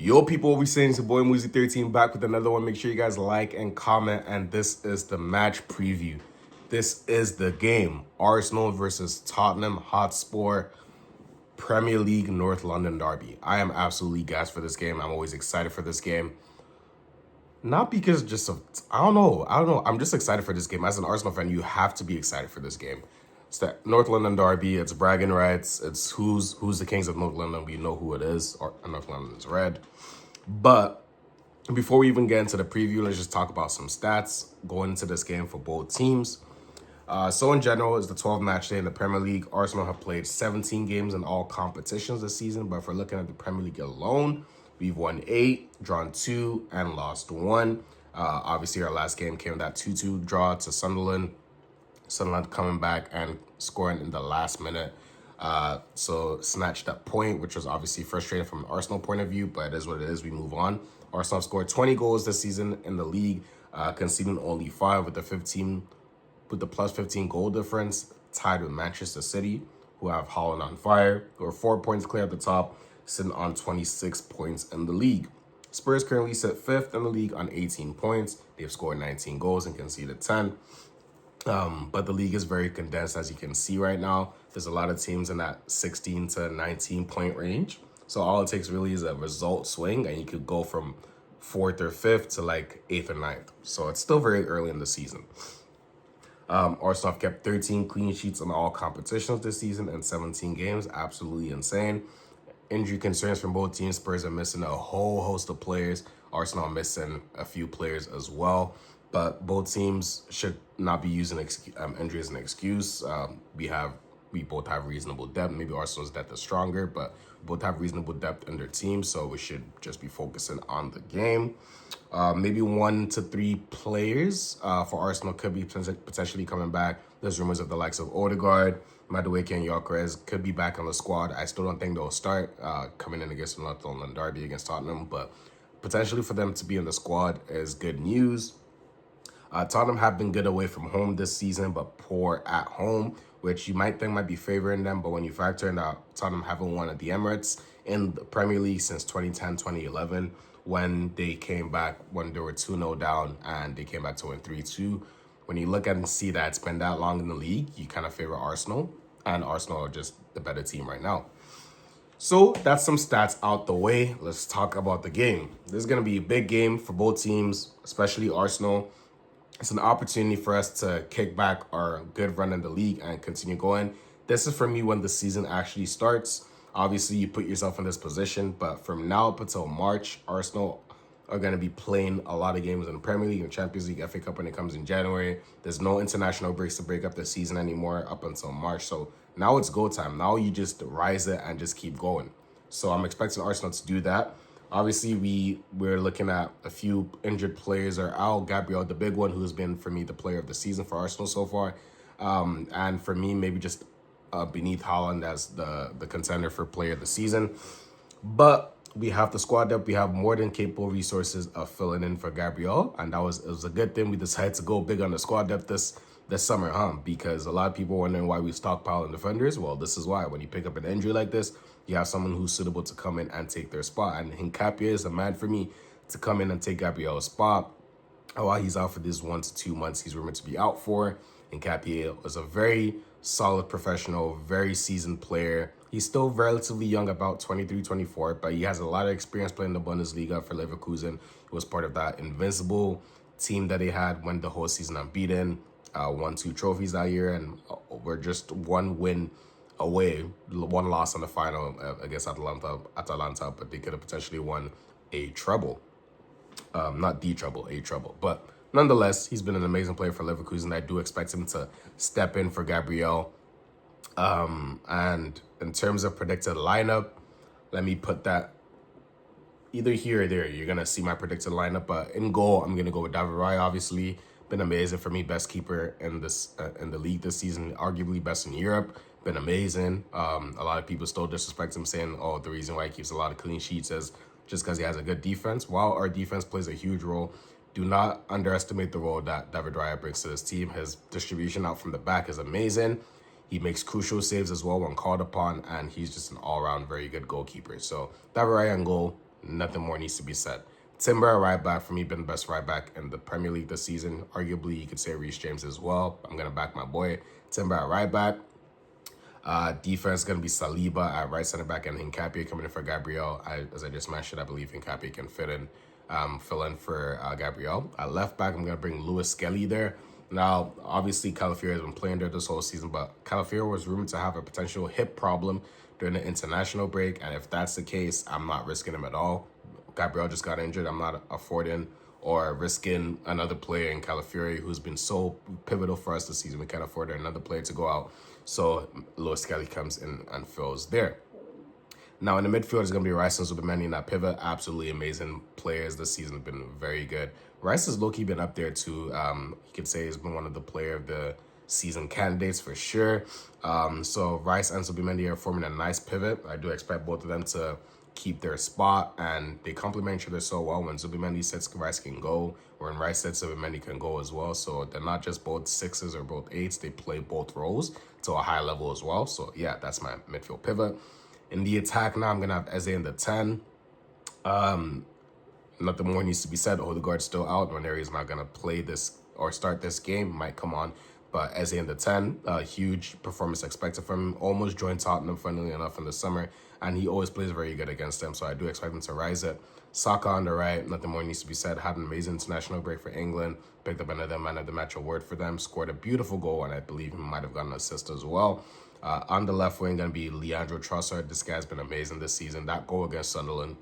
Yo, people, what we saying? It's your boy Muzi13 back with another one. Make sure you guys like and comment. And this is the match preview. This is the game. Arsenal versus Tottenham Hotspur Premier League North London Derby. I am absolutely gassed for this game. I'm always excited for this game. Not because just of, I don't know. I'm just excited for this game. As an Arsenal fan, you have to be excited for this game. It's the North London Derby. It's bragging rights. It's who's the kings of North London. We know who it is. North London is red. But before we even get into the preview, let's just talk about some stats going into this game for both teams. So in general, it's the 12th match day in the Premier League. Arsenal have played 17 games in all competitions this season. But if we're looking at the Premier League alone, we've won 8, drawn 2, and lost 1. Obviously, our last game came that 2-2 draw to Sunderland. Sunderland coming back and scoring in the last minute. So snatched that point, which was obviously frustrating from an Arsenal point of view, but it is what it is. We move on. Arsenal have scored 20 goals this season in the league, conceding only 5 with the plus 15 goal difference, tied with Manchester City, who have Holland on fire, who are 4 points clear at the top, sitting on 26 points in the league. Spurs currently sit 5th in the league on 18 points. They've scored 19 goals and conceded 10. But the league is very condensed, as you can see right now. There's a lot of teams in that 16 to 19 point range. So all it takes really is a result swing, and you could go from 4th or 5th to like 8th or 9th. So it's still very early in the season. Arsenal have kept 13 clean sheets in all competitions this season in 17 games. Absolutely insane. Injury concerns from both teams. Spurs are missing a whole host of players. Arsenal are missing a few players as well. But both teams should not be using injury as an excuse. We both have reasonable depth. Maybe Arsenal's depth is stronger, but both have reasonable depth in their team, so we should just be focusing on the game. Maybe 1 to 3 players for Arsenal could be potentially coming back. There's rumors of the likes of Odegaard, Madueke, and Gyökeres could be back on the squad. I still don't think they'll start coming in against the North London Derby against Tottenham, but potentially for them to be in the squad is good news. Tottenham have been good away from home this season, but poor at home, which you might think might be favoring them. But when you factor in that Tottenham haven't won at the Emirates in the Premier League since 2010, 2011, when they came back, when they were 2-0 down and they came back to win 3-2. When you look at and see that it's been that long in the league, you kind of favor Arsenal, and Arsenal are just the better team right now. So that's some stats out the way. Let's talk about the game. This is going to be a big game for both teams, especially Arsenal. It's an opportunity for us to kick back our good run in the league and continue going. This is for me when the season actually starts. Obviously, you put yourself in this position, but from now up until March, Arsenal are going to be playing a lot of games in the Premier League and Champions League, FA Cup when it comes in January. There's no international breaks to break up the season anymore up until March. So now it's go time. Now you just rise it and just keep going. So I'm expecting Arsenal to do that. Obviously, we're looking at a few injured players are out. Gabriel, the big one, who's been, for me, the player of the season for Arsenal so far. And for me, maybe just beneath Holland as the contender for player of the season. But we have the squad depth. We have more than capable resources of filling in for Gabriel. And it was a good thing we decided to go big on the squad depth this summer, because a lot of people are wondering why we stockpile in defenders. Well, this is why. When you pick up an injury like this, you have someone who's suitable to come in and take their spot. And Hincapie is a man for me to come in and take Gabriel's spot. While he's out for this 1 to 2 months, he's rumored to be out for. Hincapie was a very solid professional, very seasoned player. He's still relatively young, about 23, 24, but he has a lot of experience playing the Bundesliga for Leverkusen. He was part of that invincible team that they had, went the whole season unbeaten, won 2 trophies that year, and we're just 1 win away, 1 loss on the final against Atalanta, but they could have potentially won a treble. Not the treble, a treble. But nonetheless, he's been an amazing player for Leverkusen. I do expect him to step in for Gabriel. And in terms of predicted lineup, let me put that either here or there. You're going to see my predicted lineup. But in goal, I'm going to go with David Raya, obviously. Been amazing for me. Best keeper in the league this season. Arguably best in Europe. Been amazing. A lot of people still disrespect him, saying, oh, the reason why he keeps a lot of clean sheets is just because he has a good defense. While our defense plays a huge role, do not underestimate the role that David Raya brings to this team. His distribution out from the back is amazing. He makes crucial saves as well when called upon, and he's just an all-around very good goalkeeper. So David Raya in goal, Nothing more needs to be said. Timber at right back, for me, been the best right back in the Premier League this season. Arguably, you could say Reece James as well. I'm going to back my boy. Timber at right back. Defense going to be Saliba at right center back and Hincapié coming in for Gabriel. As I just mentioned, I believe Hincapié can fill in for Gabriel. At left back, I'm going to bring Lewis Skelly there. Now, obviously, Calafiori has been playing there this whole season, but Calafiori was rumored to have a potential hip problem during the international break. And if that's the case, I'm not risking him at all. Gabriel just got injured. I'm not affording or risking another player in Calafiori who's been so pivotal for us this season. We can't afford another player to go out. So Lewis Skelly comes in and fills there. Now in the midfield is going to be Rice and Zubimendi in that pivot. Absolutely amazing players this season, have been very good. Rice has low-key been up there too. You could say he's been one of the player of the season candidates for sure. So Rice and Zubimendi are forming a nice pivot. I do expect both of them to keep their spot, and they complement each other so well. When Zubimendi sits, Rice can go, or when Rice sits, Zubimendi can go as well. So they're not just both sixes or both eights, they play both roles to a high level as well. So yeah, that's my midfield pivot. In the attack now, I'm going to have Eze in the 10. Nothing more needs to be said. Odegaard's still out. Ranieri's not going to play this or start this game. Might come on. But Eze in the 10, huge performance expected from him. Almost joined Tottenham, funnily enough, in the summer. And he always plays very good against them. So I do expect him to rise it. Saka on the right. Nothing more needs to be said. Had an amazing international break for England. Picked up another man of the match award for them. Scored a beautiful goal. And I believe he might have gotten an assist as well. On the left wing, going to be Leandro Trossard. This guy's been amazing this season. That goal against Sunderland,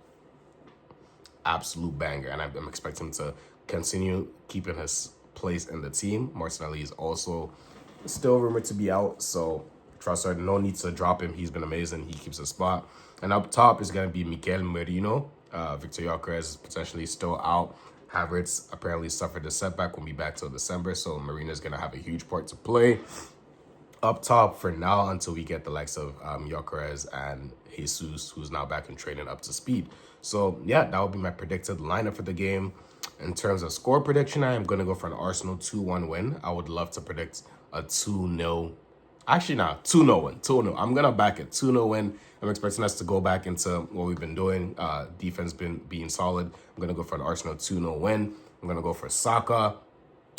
absolute banger. And I'm expecting him to continue keeping his place in the team. Martinelli is also still rumored to be out. So Trossard, no need to drop him. He's been amazing. He keeps his spot. And up top is going to be Mikel Merino. Victor Gyökeres is potentially still out. Havertz apparently suffered a setback. Won't be back till December. So Merino is going to have a huge part to play up top for now until we get the likes of Gyökeres and Jesus, who's now back in training up to speed. So yeah, that would be my predicted lineup for the game. In terms of score prediction, I am going to go for an Arsenal 2-1 win. I would love to predict a 2-0. Actually, not 2-0 win. 2-0. I'm going to back it. 2-0 win. I'm expecting us to go back into what we've been doing. Defense being solid. I'm going to go for an Arsenal 2-0 win. I'm going to go for Saka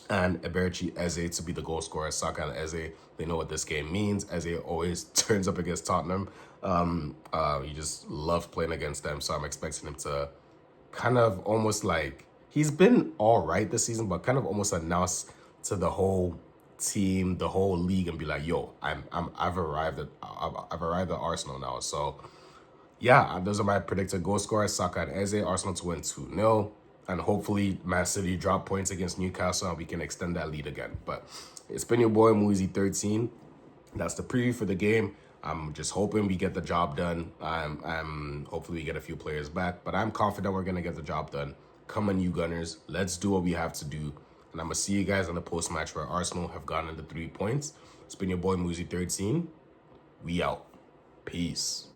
and Eberechi Eze to be the goal scorer. Saka and Eze, they know what this game means. Eze always turns up against Tottenham. He just loves playing against them. So I'm expecting him to kind of almost like, he's been all right this season, but kind of almost announce to the whole team, the whole league, and be like, "Yo, I've arrived at Arsenal now." So yeah, those are my predicted goal scorers: Saka and Eze. Arsenal to win 2-0, and hopefully Man City drop points against Newcastle and we can extend that lead again. But it's been your boy Muizy13. That's the preview for the game. I'm just hoping we get the job done. Hopefully we get a few players back, but I'm confident we're gonna get the job done. Come on, you Gunners. Let's do what we have to do. And I'm going to see you guys on the post-match where Arsenal have gotten the 3 points. It's been your boy Muizy13. We out. Peace.